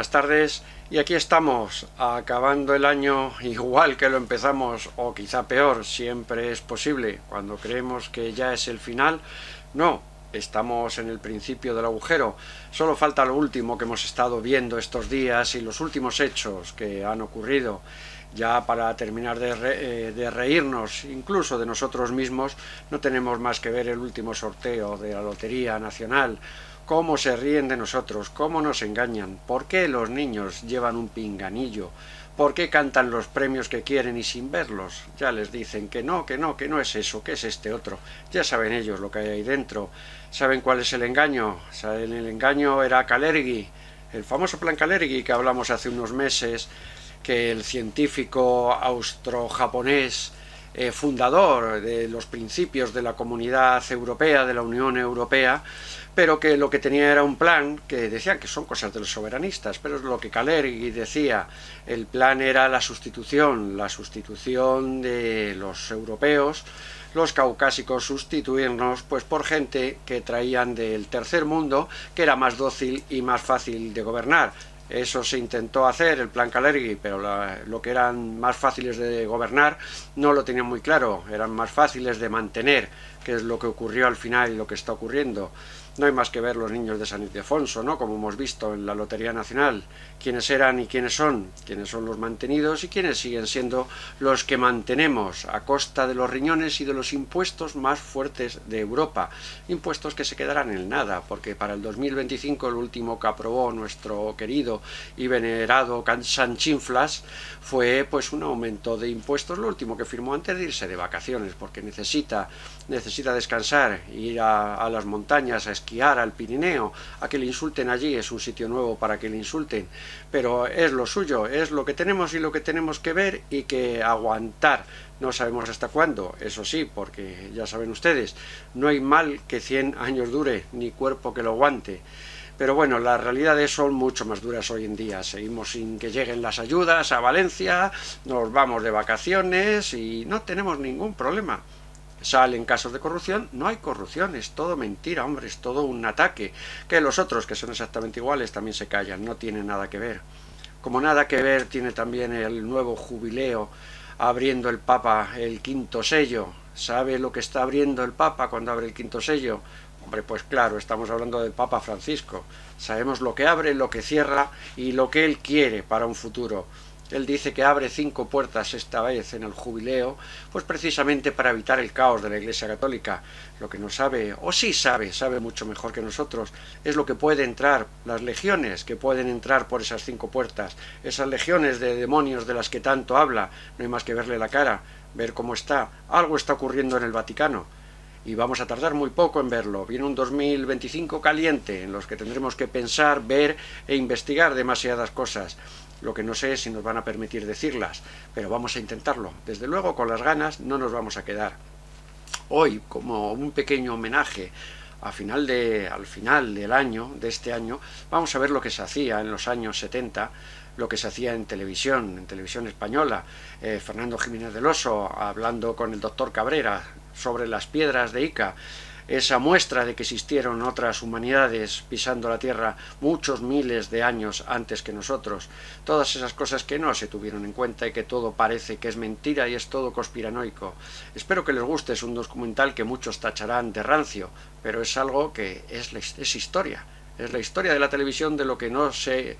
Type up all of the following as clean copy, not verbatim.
buenas tardes, y aquí estamos, acabando el año igual que lo empezamos, o quizá peor, siempre es posible, cuando creemos que ya es el final. No, estamos en el principio del agujero, solo falta lo último que hemos estado viendo estos días y los últimos hechos que han ocurrido. Ya para terminar de reírnos incluso de nosotros mismos, no tenemos más que ver el último sorteo de la Lotería Nacional. Cómo se ríen de nosotros, cómo nos engañan, por qué los niños llevan un pinganillo, por qué cantan los premios que quieren y sin verlos. Ya les dicen que no, que no, que no es eso, que es este otro. Ya saben ellos lo que hay ahí dentro. ¿Saben cuál es el engaño? ¿Saben? El engaño era Kalergi, el famoso plan Kalergi que hablamos hace unos meses, que el científico austro-japonés fundador de los principios de la Comunidad Europea, de la Unión Europea, pero que lo que tenía era un plan que decían que son cosas de los soberanistas, pero es lo que Kalergi decía. El plan era la sustitución de los europeos, los caucásicos, sustituirnos pues por gente que traían del tercer mundo, que era más dócil y más fácil de gobernar. Eso se intentó hacer, el plan Kalergi, pero lo que eran más fáciles de gobernar no lo tenían muy claro, eran más fáciles de mantener, que es lo que ocurrió al final y lo que está ocurriendo. No hay más que ver los niños de San Ildefonso, ¿no? Como hemos visto en la Lotería Nacional, quiénes eran y quiénes son los mantenidos y quiénes siguen siendo los que mantenemos a costa de los riñones y de los impuestos más fuertes de Europa. Impuestos que se quedarán en nada, porque para el 2025 el último que aprobó nuestro querido y venerado Sanchinflas fue pues un aumento de impuestos, lo último que firmó antes de irse de vacaciones, porque necesita descansar, ir a las montañas, a esquiar, al Pirineo, a que le insulten allí, es un sitio nuevo para que le insulten, pero es lo suyo, es lo que tenemos y lo que tenemos que ver y que aguantar. No sabemos hasta cuándo, eso sí, porque ya saben ustedes, no hay mal que 100 años dure, ni cuerpo que lo aguante. Pero bueno, las realidades son mucho más duras hoy en día. Seguimos sin que lleguen las ayudas a Valencia, nos vamos de vacaciones y no tenemos ningún problema. Salen casos de corrupción, no hay corrupción, es todo mentira, hombre, es todo un ataque. Que los otros, que son exactamente iguales, también se callan, no tienen nada que ver. Como nada que ver tiene también el nuevo jubileo abriendo el Papa el quinto sello. ¿Sabe lo que está abriendo el Papa cuando abre el quinto sello? Hombre, pues claro, estamos hablando del Papa Francisco. Sabemos lo que abre, lo que cierra y lo que él quiere para un futuro. Él dice que abre 5 puertas esta vez en el jubileo, pues precisamente para evitar el caos de la Iglesia Católica. Lo que no sabe, o sí sabe mucho mejor que nosotros, es lo que puede entrar, las legiones que pueden entrar por esas 5 puertas, esas legiones de demonios de las que tanto habla. No hay más que verle la cara, ver cómo está. Algo está ocurriendo en el Vaticano. Y vamos a tardar muy poco en verlo. Viene un 2025 caliente, en los que tendremos que pensar, ver e investigar demasiadas cosas. Lo que no sé es si nos van a permitir decirlas, pero vamos a intentarlo. Desde luego, con las ganas no nos vamos a quedar. Hoy, como un pequeño homenaje al final del año, de este año, vamos a ver lo que se hacía en los años 70, lo que se hacía en televisión española. Fernando Jiménez del Oso hablando con el doctor Cabrera sobre las piedras de Ica, esa muestra de que existieron otras humanidades pisando la Tierra muchos miles de años antes que nosotros, todas esas cosas que no se tuvieron en cuenta y que todo parece que es mentira y es todo conspiranoico. Espero que les guste, es un documental que muchos tacharán de rancio, pero es algo que es historia. Es la historia de la televisión, de lo que no se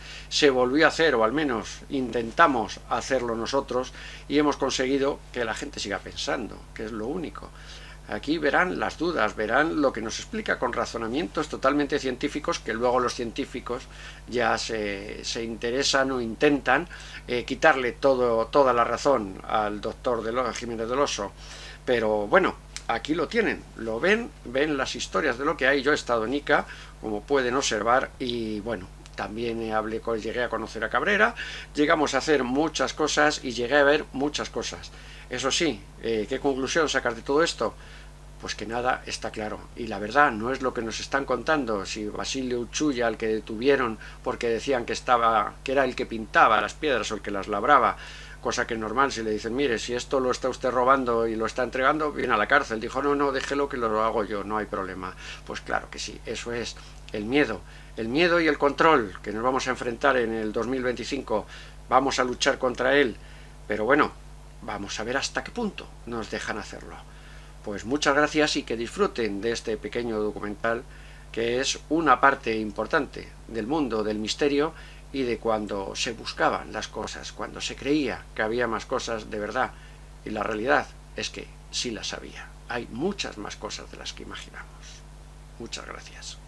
volvió a hacer, o al menos intentamos hacerlo nosotros, y hemos conseguido que la gente siga pensando, que es lo único. Aquí verán las dudas, verán lo que nos explica con razonamientos totalmente científicos, que luego los científicos ya se interesan o intentan quitarle toda la razón al doctor Jiménez del Oso. Pero bueno, aquí lo tienen, lo ven las historias de lo que hay. Yo he estado en Ica, como pueden observar, y bueno, también llegué a conocer a Cabrera, llegamos a hacer muchas cosas y llegué a ver muchas cosas. Eso sí, ¿qué conclusión sacar de todo esto? Pues que nada está claro, y la verdad no es lo que nos están contando. Si Basilio Uchuya, al que detuvieron porque decían que era el que pintaba las piedras o el que las labraba, cosa que es normal, si le dicen, mire, si esto lo está usted robando y lo está entregando, viene a la cárcel. Dijo, no, déjelo que lo hago yo, no hay problema. Pues claro que sí, eso es el miedo y el control que nos vamos a enfrentar en el 2025, vamos a luchar contra él, pero bueno, vamos a ver hasta qué punto nos dejan hacerlo. Pues muchas gracias y que disfruten de este pequeño documental que es una parte importante del mundo del misterio y de cuando se buscaban las cosas, cuando se creía que había más cosas de verdad, y la realidad es que sí las había. Hay muchas más cosas de las que imaginamos. Muchas gracias.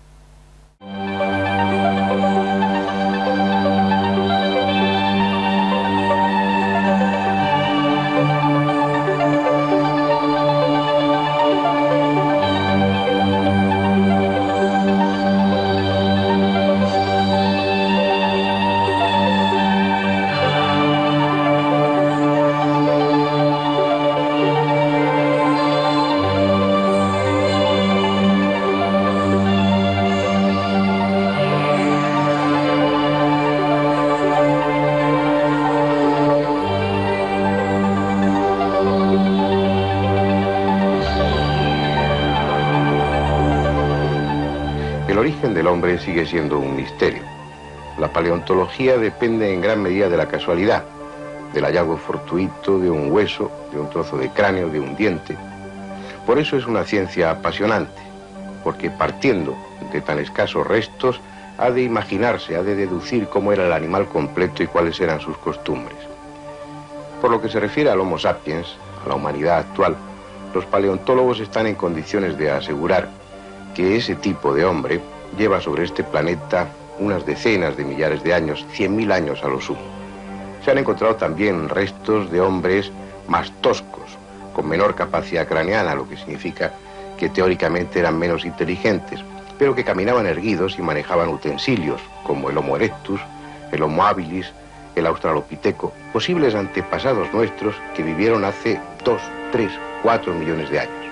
El origen del hombre sigue siendo un misterio. La paleontología depende en gran medida de la casualidad, del hallazgo fortuito de un hueso, de un trozo de cráneo, de un diente. Por eso es una ciencia apasionante, porque partiendo de tan escasos restos, ha de imaginarse, ha de deducir cómo era el animal completo y cuáles eran sus costumbres. Por lo que se refiere al Homo sapiens, a la humanidad actual, los paleontólogos están en condiciones de asegurar que ese tipo de hombre lleva sobre este planeta unas decenas de millares de años, 100.000 años a lo sumo. Se han encontrado también restos de hombres más toscos, con menor capacidad craneana, lo que significa que teóricamente eran menos inteligentes, pero que caminaban erguidos y manejaban utensilios, como el Homo erectus, el Homo habilis, el Australopiteco, posibles antepasados nuestros que vivieron hace 2, 3, 4 millones de años.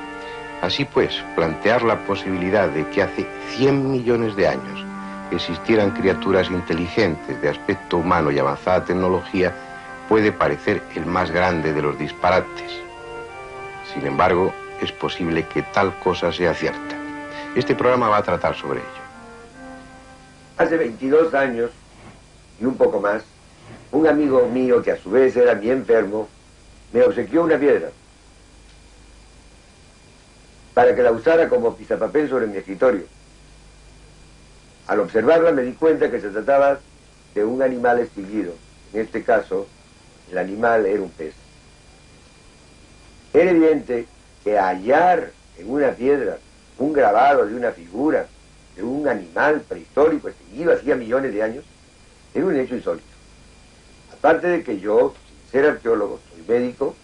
Así pues, plantear la posibilidad de que hace 100 millones de años existieran criaturas inteligentes de aspecto humano y avanzada tecnología puede parecer el más grande de los disparates. Sin embargo, es posible que tal cosa sea cierta. Este programa va a tratar sobre ello. Hace 22 años y un poco más, un amigo mío que a su vez era mi enfermo, me obsequió una piedra para que la usara como pisapapel sobre mi escritorio. Al observarla me di cuenta que se trataba de un animal extinguido. En este caso, el animal era un pez. Era evidente que hallar en una piedra un grabado de una figura de un animal prehistórico extinguido hacía millones de años era un hecho insólito. Aparte de que yo, sin ser arqueólogo, soy médico,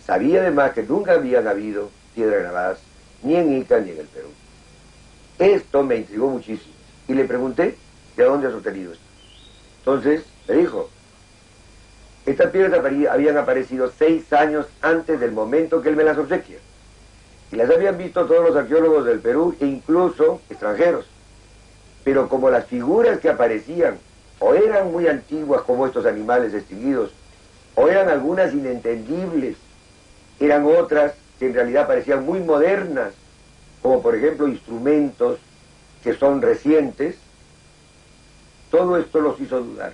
sabía además que nunca habían habido piedras grabadas ni en Ica ni en el Perú. Esto me intrigó muchísimo y le pregunté de dónde has obtenido esto. Entonces me dijo, estas piedras habían aparecido 6 años antes del momento que él me las obsequia y las habían visto todos los arqueólogos del Perú e incluso extranjeros, pero como las figuras que aparecían o eran muy antiguas como estos animales extinguidos o eran algunas inentendibles, eran otras que en realidad parecían muy modernas, como por ejemplo instrumentos que son recientes, todo esto los hizo dudar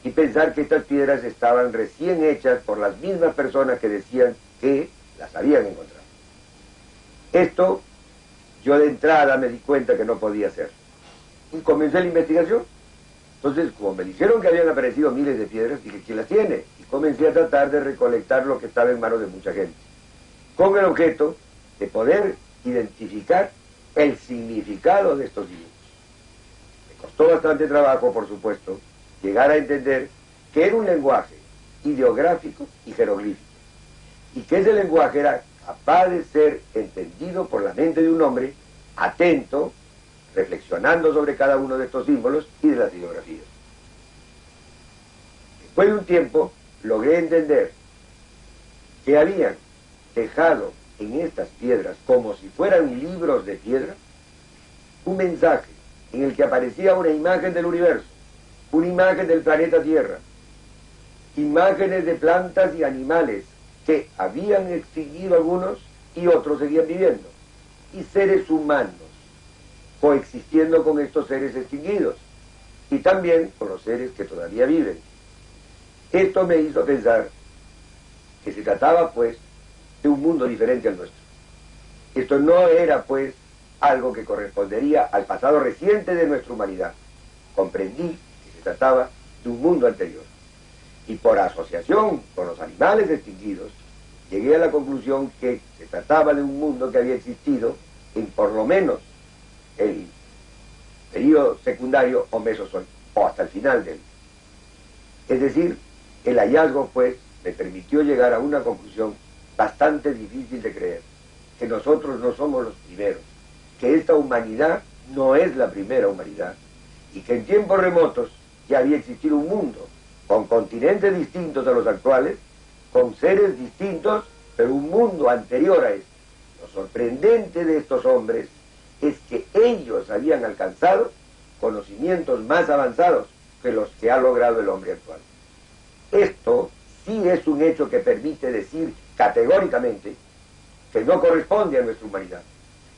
y pensar que estas piedras estaban recién hechas por las mismas personas que decían que las habían encontrado. Esto yo de entrada me di cuenta que no podía ser y comencé la investigación. Entonces, como me dijeron que habían aparecido miles de piedras, dije, ¿quién las tiene? Y comencé a tratar de recolectar lo que estaba en manos de mucha gente, con el objeto de poder identificar el significado de estos dibujos. Me costó bastante trabajo, por supuesto, llegar a entender que era un lenguaje ideográfico y jeroglífico, y que ese lenguaje era capaz de ser entendido por la mente de un hombre atento, reflexionando sobre cada uno de estos símbolos y de las ideografías. Después de un tiempo, logré entender que habían dejado en estas piedras, como si fueran libros de piedra, un mensaje en el que aparecía una imagen del universo, una imagen del planeta Tierra, imágenes de plantas y animales que habían extinguido algunos y otros seguían viviendo, y seres humanos coexistiendo con estos seres extinguidos y también con los seres que todavía viven. Esto me hizo pensar que se trataba, pues, de un mundo diferente al nuestro. Esto no era, pues, algo que correspondería al pasado reciente de nuestra humanidad. Comprendí que se trataba de un mundo anterior. Y por asociación con los animales extinguidos, llegué a la conclusión que se trataba de un mundo que había existido en por lo menos el periodo secundario o mesozoico, o hasta el final de él. Es decir, el hallazgo, pues, me permitió llegar a una conclusión bastante difícil de creer, que nosotros no somos los primeros, que esta humanidad no es la primera humanidad, y que en tiempos remotos ya había existido un mundo, con continentes distintos a los actuales, con seres distintos, pero un mundo anterior a este. Lo sorprendente de estos hombres es que ellos habían alcanzado conocimientos más avanzados que los que ha logrado el hombre actual. Esto sí es un hecho que permite decir categóricamente que no corresponde a nuestra humanidad,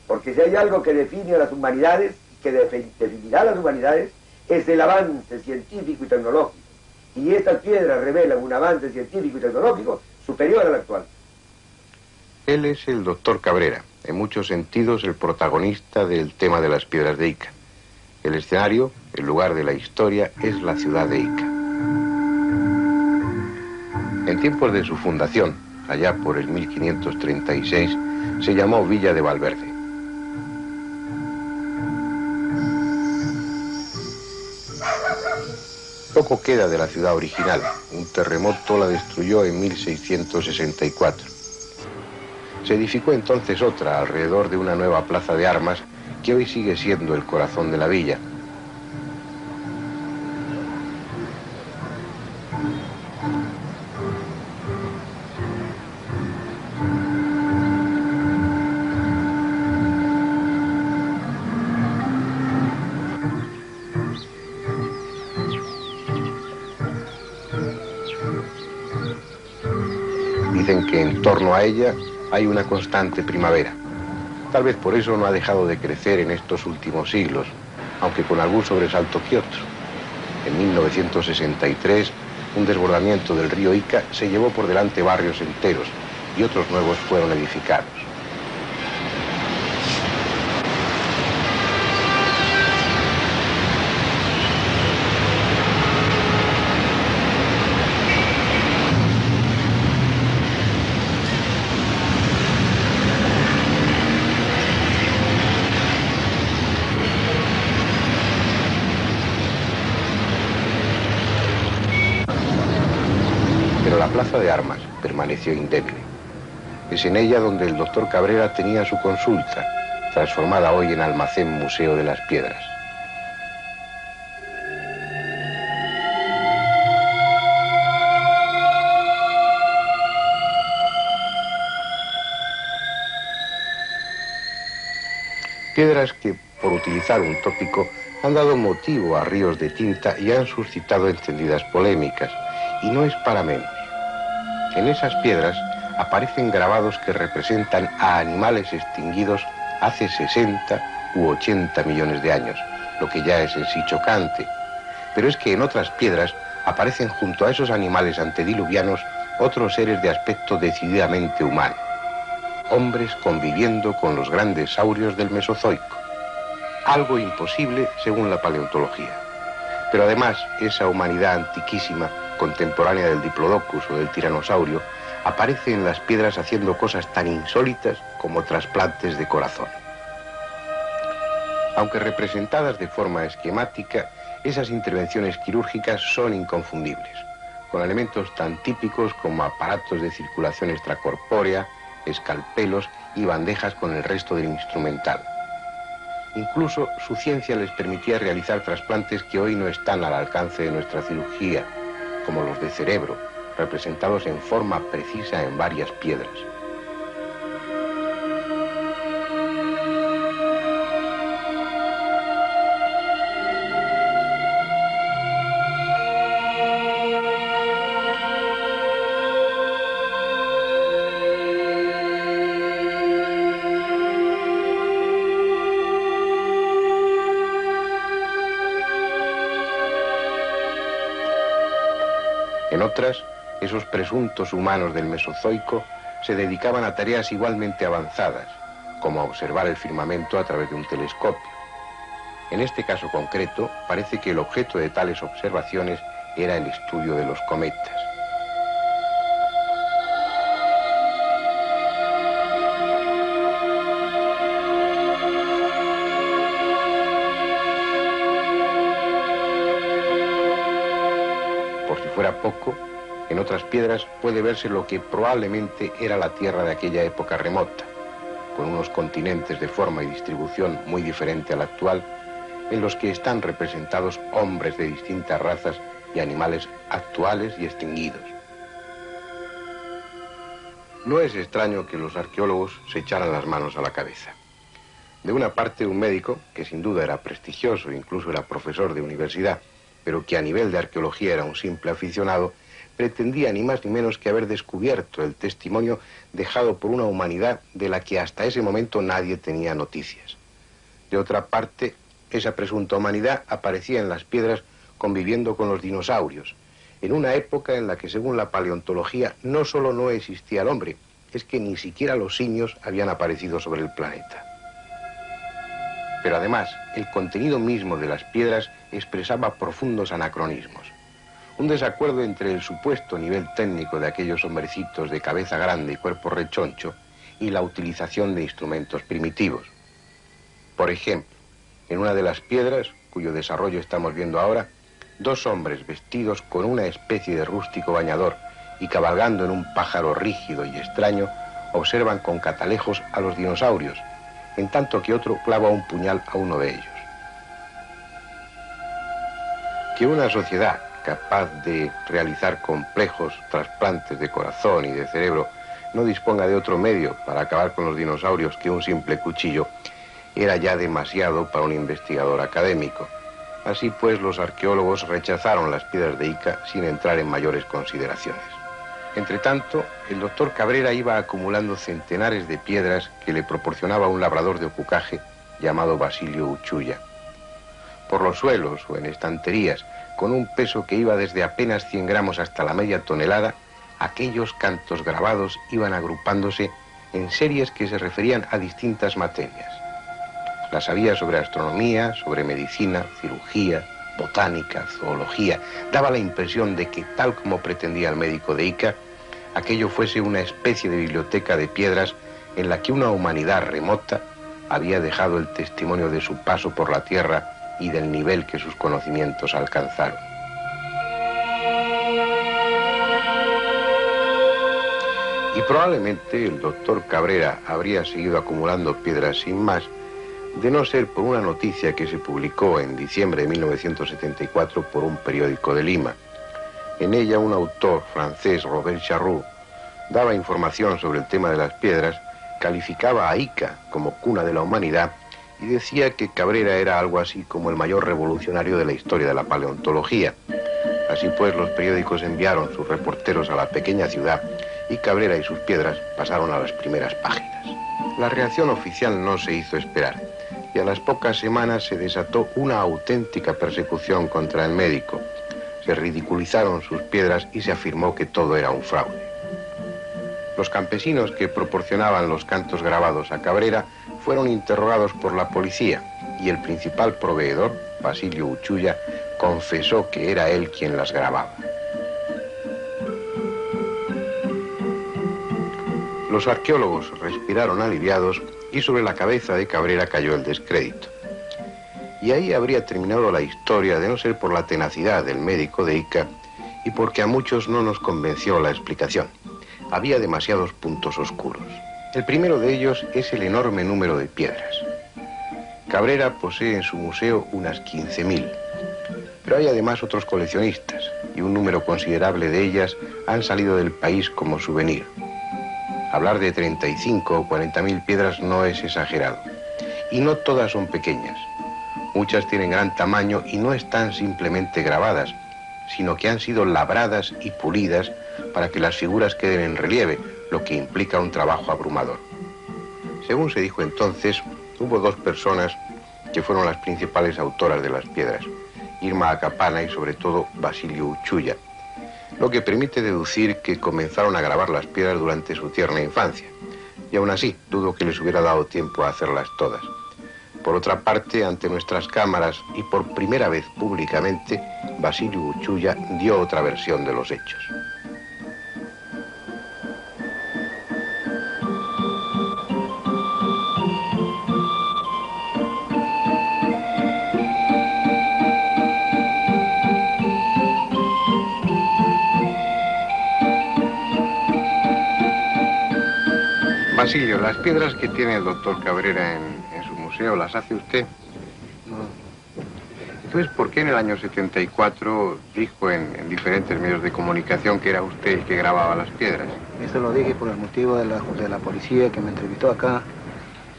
porque si hay algo que define a las humanidades y que definirá a las humanidades es el avance científico y tecnológico, y estas piedras revelan un avance científico y tecnológico superior al actual. Él es el doctor Cabrera, en muchos sentidos el protagonista del tema de las piedras de Ica. El escenario, el lugar de la historia, es la ciudad de Ica. En tiempos de su fundación, allá por el 1536, se llamó Villa de Valverde. Poco queda de la ciudad original. Un terremoto la destruyó en 1664. Se edificó entonces otra alrededor de una nueva plaza de armas que hoy sigue siendo el corazón de la villa. Dicen que en torno a ella hay una constante primavera. Tal vez por eso no ha dejado de crecer en estos últimos siglos, aunque con algún sobresalto que otro. En 1963, un desbordamiento del río Ica se llevó por delante barrios enteros y otros nuevos fueron edificados. Pero la plaza de armas permaneció indemne. Es en ella donde el doctor Cabrera tenía su consulta, transformada hoy en almacén museo de las piedras. Piedras que, por utilizar un tópico, han dado motivo a ríos de tinta y han suscitado encendidas polémicas. Y no es para menos. En esas piedras aparecen grabados que representan a animales extinguidos hace 60 u 80 millones de años, lo que ya es en sí chocante. Pero es que en otras piedras aparecen junto a esos animales antediluvianos otros seres de aspecto decididamente humano. Hombres conviviendo con los grandes saurios del Mesozoico. Algo imposible según la paleontología. Pero además, esa humanidad antiquísima, contemporánea del Diplodocus o del tiranosaurio, aparece en las piedras haciendo cosas tan insólitas como trasplantes de corazón. Aunque representadas de forma esquemática, esas intervenciones quirúrgicas son inconfundibles, con elementos tan típicos como aparatos de circulación extracorpórea, escalpelos y bandejas con el resto del instrumental. Incluso su ciencia les permitía realizar trasplantes que hoy no están al alcance de nuestra cirugía, como los de cerebro, representados en forma precisa en varias piedras. En otras, esos presuntos humanos del Mesozoico se dedicaban a tareas igualmente avanzadas, como a observar el firmamento a través de un telescopio. En este caso concreto, parece que el objeto de tales observaciones era el estudio de los cometas. Por si fuera poco, en otras piedras puede verse lo que probablemente era la Tierra de aquella época remota, con unos continentes de forma y distribución muy diferente a la actual, en los que están representados hombres de distintas razas y animales actuales y extinguidos. No es extraño que los arqueólogos se echaran las manos a la cabeza. De una parte, un médico, que sin duda era prestigioso, incluso era profesor de universidad, pero que a nivel de arqueología era un simple aficionado, pretendía ni más ni menos que haber descubierto el testimonio dejado por una humanidad de la que hasta ese momento nadie tenía noticias. De otra parte, esa presunta humanidad aparecía en las piedras conviviendo con los dinosaurios, en una época en la que, según la paleontología, no solo no existía el hombre, es que ni siquiera los simios habían aparecido sobre el planeta. Pero además, el contenido mismo de las piedras expresaba profundos anacronismos. Un desacuerdo entre el supuesto nivel técnico de aquellos hombrecitos de cabeza grande y cuerpo rechoncho y la utilización de instrumentos primitivos. Por ejemplo, en una de las piedras, cuyo desarrollo estamos viendo ahora, dos hombres vestidos con una especie de rústico bañador y cabalgando en un pájaro rígido y extraño, observan con catalejos a los dinosaurios, en tanto que otro clava un puñal a uno de ellos. Que una sociedad capaz de realizar complejos trasplantes de corazón y de cerebro no disponga de otro medio para acabar con los dinosaurios que un simple cuchillo, era ya demasiado para un investigador académico. Así pues, los arqueólogos rechazaron las piedras de Ica sin entrar en mayores consideraciones. Entretanto, el doctor Cabrera iba acumulando centenares de piedras que le proporcionaba un labrador de Opucaje llamado Basilio Uchuya. Por los suelos o en estanterías, con un peso que iba desde apenas 100 gramos hasta la media tonelada, aquellos cantos grabados iban agrupándose en series que se referían a distintas materias. Las había sobre astronomía, sobre medicina, cirugía, botánica, zoología. Daba la impresión de que, tal como pretendía el médico de Ica, aquello fuese una especie de biblioteca de piedras en la que una humanidad remota había dejado el testimonio de su paso por la Tierra y del nivel que sus conocimientos alcanzaron. Y probablemente el doctor Cabrera habría seguido acumulando piedras sin más, de no ser por una noticia que se publicó en diciembre de 1974 por un periódico de Lima. En ella un autor francés, Robert Charroux, daba información sobre el tema de las piedras, calificaba a Ica como cuna de la humanidad y decía que Cabrera era algo así como el mayor revolucionario de la historia de la paleontología. Así pues, los periódicos enviaron sus reporteros a la pequeña ciudad y Cabrera y sus piedras pasaron a las primeras páginas. La reacción oficial no se hizo esperar y a las pocas semanas se desató una auténtica persecución contra el médico. Se ridiculizaron sus piedras y se afirmó que todo era un fraude. Los campesinos que proporcionaban los cantos grabados a Cabrera fueron interrogados por la policía y el principal proveedor, Basilio Uchuya, confesó que era él quien las grababa. Los arqueólogos respiraron aliviados y sobre la cabeza de Cabrera cayó el descrédito. Y ahí habría terminado la historia de no ser por la tenacidad del médico de Ica y porque a muchos no nos convenció la explicación. Había demasiados puntos oscuros. El primero de ellos es el enorme número de piedras. Cabrera posee en su museo unas 15.000, pero hay además otros coleccionistas y un número considerable de ellas han salido del país como souvenir. Hablar de 35 o 40.000 piedras no es exagerado. Y no todas son pequeñas. Muchas tienen gran tamaño y no están simplemente grabadas, sino que han sido labradas y pulidas para que las figuras queden en relieve, lo que implica un trabajo abrumador. Según se dijo entonces, hubo dos personas que fueron las principales autoras de las piedras, Irma Acapana y sobre todo Basilio Uchuya. lo que permite deducir que comenzaron a grabar las piedras durante su tierna infancia. Y aún así, dudo que les hubiera dado tiempo a hacerlas todas. Por otra parte, ante nuestras cámaras y por primera vez públicamente, Basilio Uchuya dio otra versión de los hechos. Basilio, las piedras que tiene el doctor Cabrera en su museo, ¿las hace usted? No. Entonces, ¿por qué en el año 74 dijo en diferentes medios de comunicación que era usted el que grababa las piedras? Eso lo dije por el motivo de la policía que me entrevistó acá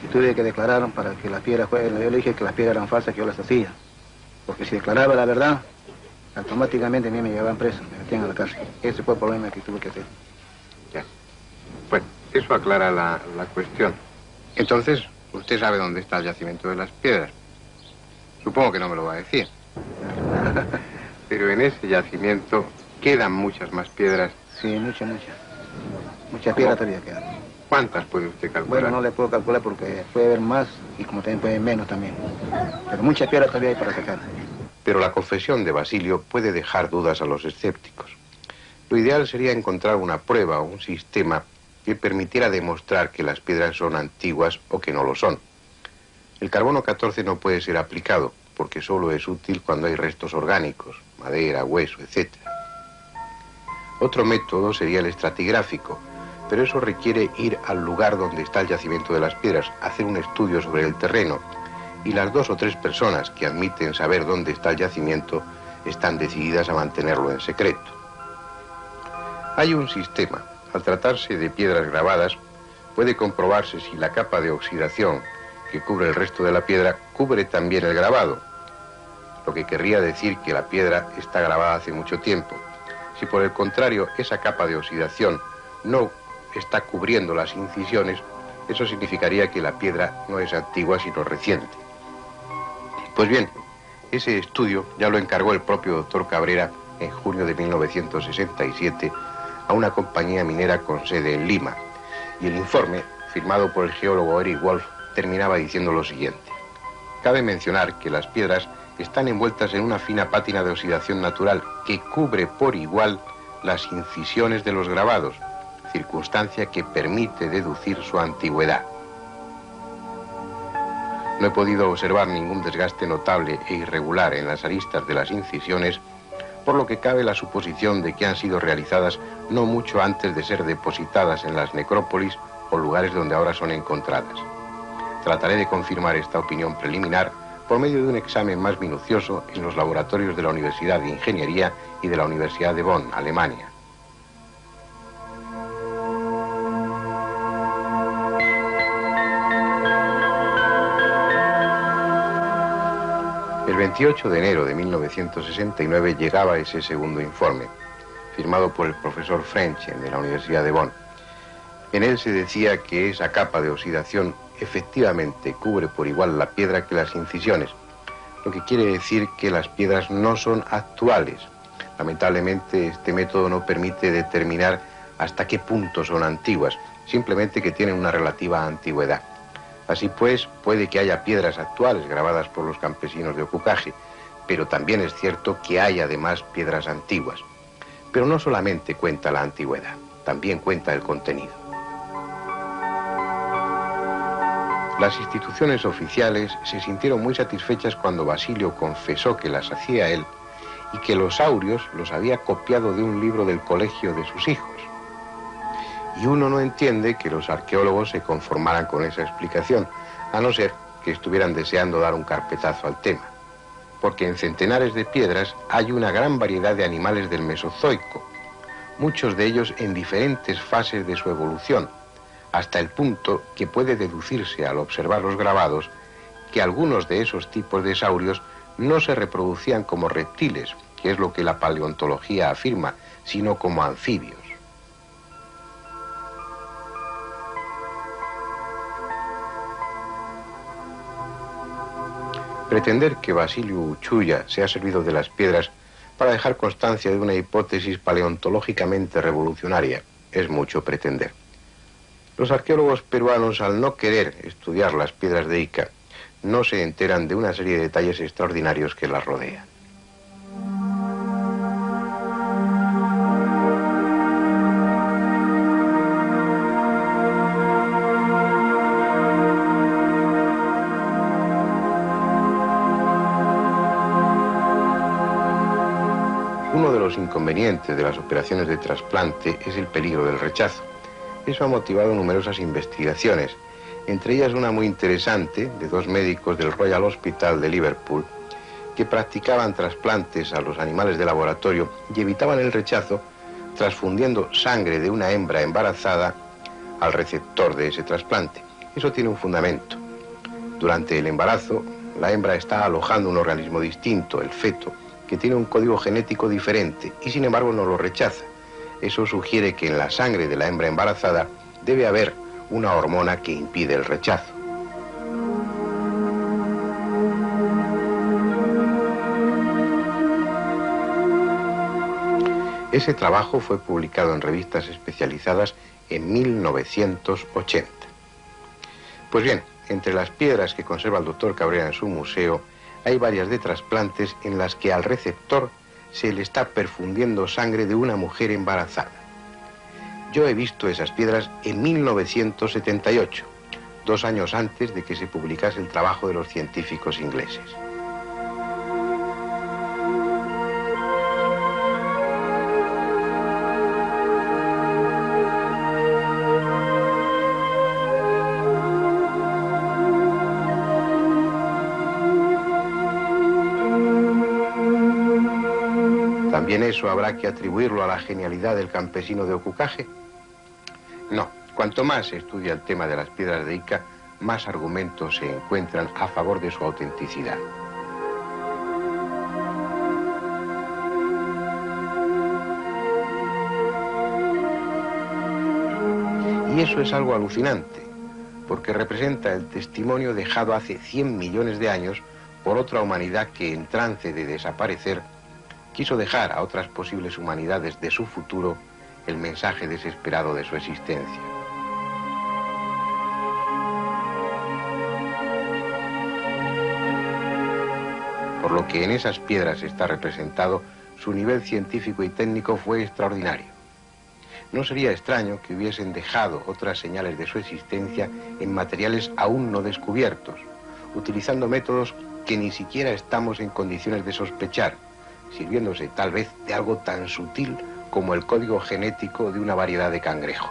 y tuve que declarar para que las piedras fueran. Yo le dije que las piedras eran falsas, que yo las hacía. Porque si declaraba la verdad, automáticamente a mí me llevaban preso, me metían a la cárcel. Ese fue el problema que tuve que hacer. Ya. Bueno, eso aclara la cuestión. Entonces, usted sabe dónde está el yacimiento de las piedras. Supongo que no me lo va a decir. Pero en ese yacimiento quedan muchas más piedras. Sí, muchas. Muchas piedras todavía quedan. ¿Cuántas puede usted calcular? Bueno, no le puedo calcular porque puede haber más y como también puede haber menos también. Pero muchas piedras todavía hay para sacar. Pero la confesión de Basilio puede dejar dudas a los escépticos. Lo ideal sería encontrar una prueba o un sistema que permitiera demostrar que las piedras son antiguas o que no lo son. El carbono 14 no puede ser aplicado porque solo es útil cuando hay restos orgánicos, madera, hueso, etc. Otro método sería el estratigráfico, pero eso requiere ir al lugar donde está el yacimiento de las piedras, hacer un estudio sobre el terreno, y las 2 o 3 personas que admiten saber dónde está el yacimiento están decididas a mantenerlo en secreto. Hay un sistema. Al tratarse de piedras grabadas, puede comprobarse si la capa de oxidación que cubre el resto de la piedra cubre también el grabado, lo que querría decir que la piedra está grabada hace mucho tiempo. Si por el contrario esa capa de oxidación no está cubriendo las incisiones, eso significaría que la piedra no es antigua sino reciente. Pues bien, ese estudio ya lo encargó el propio doctor Cabrera en junio de 1967 a una compañía minera con sede en Lima, y el informe, firmado por el geólogo Eric Wolf, terminaba diciendo lo siguiente. Cabe mencionar que las piedras están envueltas en una fina pátina de oxidación natural que cubre por igual las incisiones de los grabados, circunstancia que permite deducir su antigüedad. No he podido observar ningún desgaste notable e irregular en las aristas de las incisiones, por lo que cabe la suposición de que han sido realizadas no mucho antes de ser depositadas en las necrópolis o lugares donde ahora son encontradas. Trataré de confirmar esta opinión preliminar por medio de un examen más minucioso en los laboratorios de la Universidad de Ingeniería y de la Universidad de Bonn, Alemania. El 28 de enero de 1969 llegaba ese segundo informe, firmado por el profesor Frenchen de la Universidad de Bonn. En él se decía que esa capa de oxidación efectivamente cubre por igual la piedra que las incisiones, lo que quiere decir que las piedras no son actuales. Lamentablemente, este método no permite determinar hasta qué punto son antiguas, simplemente que tienen una relativa antigüedad. Así pues, puede que haya piedras actuales grabadas por los campesinos de Ocucaje, pero también es cierto que hay además piedras antiguas. Pero no solamente cuenta la antigüedad, también cuenta el contenido. Las instituciones oficiales se sintieron muy satisfechas cuando Basilio confesó que las hacía él y que los aurios los había copiado de un libro del colegio de sus hijos. Y uno no entiende que los arqueólogos se conformaran con esa explicación, a no ser que estuvieran deseando dar un carpetazo al tema. Porque en centenares de piedras hay una gran variedad de animales del Mesozoico, muchos de ellos en diferentes fases de su evolución, hasta el punto que puede deducirse al observar los grabados que algunos de esos tipos de saurios no se reproducían como reptiles, que es lo que la paleontología afirma, sino como anfibios. Pretender que Basilio Uchuya se ha servido de las piedras para dejar constancia de una hipótesis paleontológicamente revolucionaria es mucho pretender. Los arqueólogos peruanos, al no querer estudiar las piedras de Ica, no se enteran de una serie de detalles extraordinarios que las rodean. Uno de los inconvenientes de las operaciones de trasplante es el peligro del rechazo. Eso ha motivado numerosas investigaciones, entre ellas una muy interesante de dos médicos del Royal Hospital de Liverpool que practicaban trasplantes a los animales de laboratorio y evitaban el rechazo transfundiendo sangre de una hembra embarazada al receptor de ese trasplante. Eso tiene un fundamento. Durante el embarazo, la hembra está alojando un organismo distinto, el feto, que tiene un código genético diferente y sin embargo no lo rechaza. Eso sugiere que en la sangre de la hembra embarazada debe haber una hormona que impide el rechazo. Ese trabajo fue publicado en revistas especializadas en 1980. Pues bien, entre las piedras que conserva el doctor Cabrera en su museo, hay varias de trasplantes en las que al receptor se le está perfundiendo sangre de una mujer embarazada. Yo he visto esas piedras en 1978, 2 años antes de que se publicase el trabajo de los científicos ingleses. ¿También eso habrá que atribuirlo a la genialidad del campesino de Ocucaje? No. Cuanto más se estudia el tema de las piedras de Ica, más argumentos se encuentran a favor de su autenticidad. Y eso es algo alucinante, porque representa el testimonio dejado hace 100 millones de años por otra humanidad que, en trance de desaparecer, quiso dejar a otras posibles humanidades de su futuro el mensaje desesperado de su existencia. Por lo que en esas piedras está representado, su nivel científico y técnico fue extraordinario. No sería extraño que hubiesen dejado otras señales de su existencia en materiales aún no descubiertos, utilizando métodos que ni siquiera estamos en condiciones de sospechar, sirviéndose tal vez de algo tan sutil como el código genético de una variedad de cangrejos.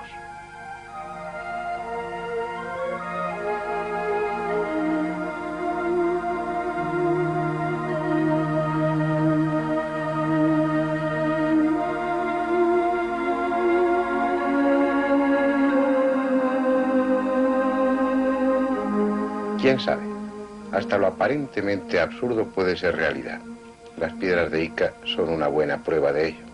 ¿Quién sabe? Hasta lo aparentemente absurdo puede ser realidad. Las piedras de Ica son una buena prueba de ello.